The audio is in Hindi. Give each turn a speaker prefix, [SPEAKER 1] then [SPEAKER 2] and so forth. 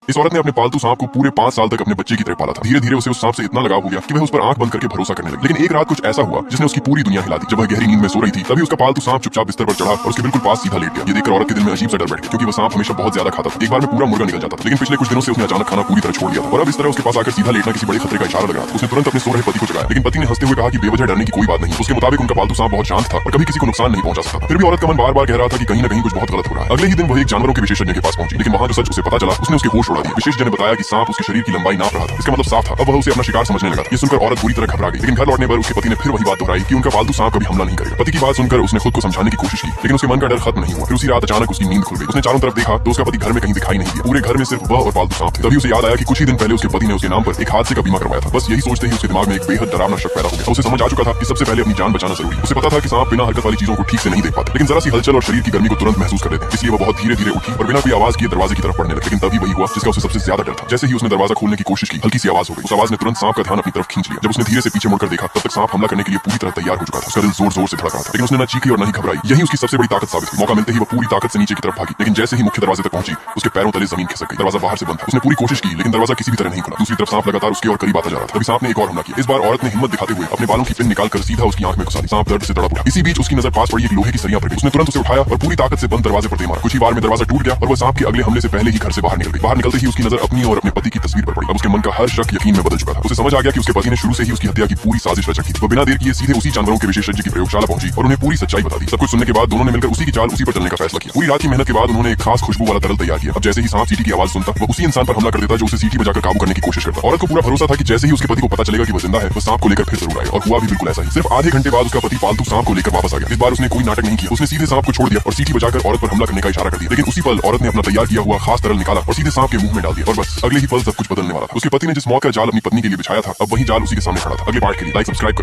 [SPEAKER 1] इस औरत ने अपने पालतू सांप को पूरे 5 साल तक अपने बच्चे की तरह पाला था। धीरे धीरे उसे उस सांप से इतना लगाव हो गया कि वह उस पर आंख बंद करके भरोसा करने लगी। लेकिन एक रात कुछ ऐसा हुआ जिसने उसकी पूरी दुनिया हिला दी। जब वह गहरी नींद में सो रही थी तभी उसका पालतू सांप चुपचाप बिस्तर पर चढ़ा और उसके बिल्कुल पास सीधा लेट गया। ये देखकर औरत के दिल में अजीब सा डर बैठ गया, क्योंकि वह सांप हमेशा बहुत ज्यादा खाता था। एक बार में पूरा मुर्गा निकल जाता था, लेकिन पिछले कुछ दिनों से उसने अचानक खाना पूरी तरह छोड़ दिया था और अब इस तरह उसके पास आकर सीधा लेटना किसी बड़े खतरे का इशारा लग रहा था। उसने तुरंत अपने सो रहे पति को जगाया, लेकिन पति ने हंसते हुए कहा कि बेवजह डरने की कोई बात नहीं। उसके मुताबिक उनका पालतू सांप बहुत शांत था और कभी किसी को नुकसान नहीं पहुंचा सकता। फिर भी औरत का मन बार बार कह रहा था कि कहीं न कहीं कुछ बहुत गलत हो रहा है। अगले ही दिन वह एक जानवरों के विशेषज्ञ के पास पहुंची, लेकिन वहां जो सच उसे पता चला उसने उसके होश उड़ा दिए। विशेषज्ञ ने बताया कि सांप उसके शरीर की लंबाई नाप रहा था। इसका मतलब साफ था, अब वह उसे अपना शिकार समझने लगा। ये सुनकर औरत बुरी तरह घबरा गई, लेकिन घर लौटने पर उसके पति ने फिर वही बात दोहराई कि उनका पालतू सांप कभी हमला नहीं करेगा। पति की बात सुनकर उसने खुद को समझाने की कोशिश की, लेकिन उसके मन का डर खत्म नहीं हुआ। फिर उसी रात अचानक उसकी नींद खुल गई। उसने चारों तरफ देखा तो उसका पति घर में कहीं दिखाई नहीं दिया। पूरे घर में सिर्फ वह और पालतू सांप थे। तभी उसे याद आया कि कुछ ही दिन पहले उसके पति ने उसके नाम पर एक हादसे का बीमा करवाया था। बस यही सोचते ही उसके दिमाग में एक बेहद डरावना शक पैदा हो गया। उसे समझ आ चुका था कि सबसे पहले अपनी जान बचाना जरूरी है। उसे पता था कि सांप बिना हरकत वाली चीजों को ठीक से नहीं देख पाते, लेकिन जरा सी हलचल और शरीर की गर्मी को तुरंत महसूस कर लेते हैं। इसलिए वो बहुत धीरे धीरे उठी और बिना कोई आवाज किए दरवाजे की तरफ बढ़ने लगी। लेकिन तभी वही हुआ जिसका उसे सबसे ज्यादा डर था। जैसे ही उसने दरवाजा खोलने की कोशिश की, हल्की सी आवाज हो गई। उस आवाज ने तुरंत सांप का ध्यान अपनी तरफ खींच लिया। जब उसने धीरे से पीछे मुड़कर देखा तब तक सांप हमला करने के लिए पूरी तरह तैयार हो चुका था। उसका दिल जोर जोर से धड़क रहा था, लेकिन उसने न चीखी और न ही घबराई। यही उसकी सबसे बड़ी ताकत साबित हुई। मौका मिलते ही वो पूरी ताकत से नीचे की तरफ भागी, लेकिन जैसे ही मुख्य दरवाजे तक पहुंची उसके पैरों तले जमीन खिसक गई। दरवाजा बाहर से बंद था। उसने पूरी कोशिश की, लेकिन दरवाजा किसी भी तरह नहीं खुला। दूसरी तरफ सांप लगातार उसके और करीब आता जा रहा था। तभी सांप ने एक और हमला किया। इस बार औरत ने हिम्मत दिखाते हुए अपने बालों की पिन निकालकर सीधा उसकी आंख में घुसा दी। सांप दर्द से तड़प उठा। इसी बीच उसकी नजर पास पड़ी एक लोहे की सरिया पर गई। उसने तुरंत उसे उठाया और पूरी ताकत से बंद दरवाजे पर दे मारा। कुछ ही बार में दरवाजा टूट गया और वह सांप के अगले हमले से पहले ही घर से बाहर निकल गई। बाहर निकलते ही उसकी नजर अपनी और अपने पति की तस्वीर पर पड़ी। अब उसके मन का हर शक यकीन में बदल चुका था। उसे समझ आ गया कि उसके पति ने शुरू से ही उसकी हत्या की पूरी साजिश रच रखी थी। वो बिना देर किए सीधे उसी जानवरों के विशेषज्ञ की प्रयोगशाला पहुंची और उन्हें पूरी सच्चाई बता दी। सब कुछ सुनने के बाद दोनों ने मिलकर उसी की चाल उसी पर चलने का फैसला किया। पूरी रात की मेहनत के बाद उन्होंने एक खास खुशबू वाला तरल तैयार किया। अब जैसे ही सांप सीटी की आवाज सुनता, वो उसी इंसान पर हमला कर देता जो उसे सीटी बजाकर काबू करने की कोशिश करता। औरत को पूरा भरोसा था कि जैसे ही उसके पति को पता चलेगा कि वो जिंदा है, वो सांप को लेकर फिर जरूर आएगा। और हुआ भी बिल्कुल ऐसा ही। सिर्फ आधे घंटे बाद उसका पति पालतू सांप को लेकर वापस आ गया। इस बार उसने कोई नाटक नहीं किया। उसने सीधे सांप को छोड़ दिया और सीटी बजाकर औरत पर हमला करने का इशारा कर दिया। लेकिन उसी पल औरत ने अपना तैयार किया हुआ खास तरल निकाला और सीधे सांप के मुंह में डाल दिया। और बस अगले ही पल सब कुछ बदलने वाला था। उसके पति ने जिस मौत का जाल अपनी पत्नी के लिए बिछाया था, अब वही जाल उसी के सामने खड़ा था। अगले पार्ट के लिए लाइक सब्सक्राइब करो।